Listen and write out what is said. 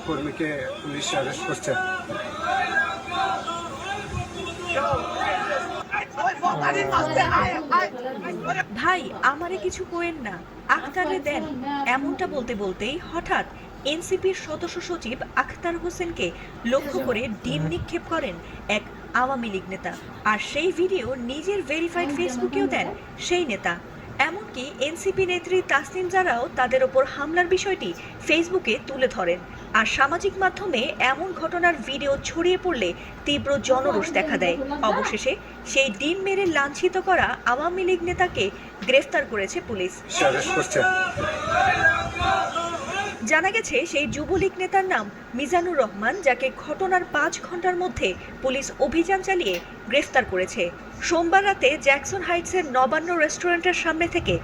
কর্মীকে police arrest করছে। ভাই আমারে কিছু কোয়েন না, আখতারে দেন, এমনটা বলতে বলতেই হঠাৎ এনসিপির সদস্য সচিব আখতার হোসেনকে লক্ষ্য করে ডিম নিক্ষেপ করেন এক আওয়ামী লীগ নেতা। আর সেই ভিডিও নিজের ভেরিফাইড ফেসবুকেও দেন সেই নেতা। এমনকি এনসিপি নেত্রী তাসনিম জারাও তাদের ওপর হামলার বিষয়টি ফেসবুকে তুলে ধরেন। আর সামাজিক মাধ্যমে এমন ঘটনার ভিডিও ছড়িয়ে পড়লে তীব্র জনরোষ দেখা দেয়। অবশেষে সেই ডিম মেরে লাঞ্ছিত করা আওয়ামী লীগ নেতাকে গ্রেফতার করেছে পুলিশ। জানা গেছে সেই যুবলীগ নেতার নাম মিজানুর রহমান, যাকে ঘটনার 5 ঘন্টার মধ্যে পুলিশ অভিযান চালিয়ে গ্রেফতার করেছে। সোমবার রাতে জ্যাকসন হাইটসের নবান্ন রেস্টুরেন্টের সামনে থেকে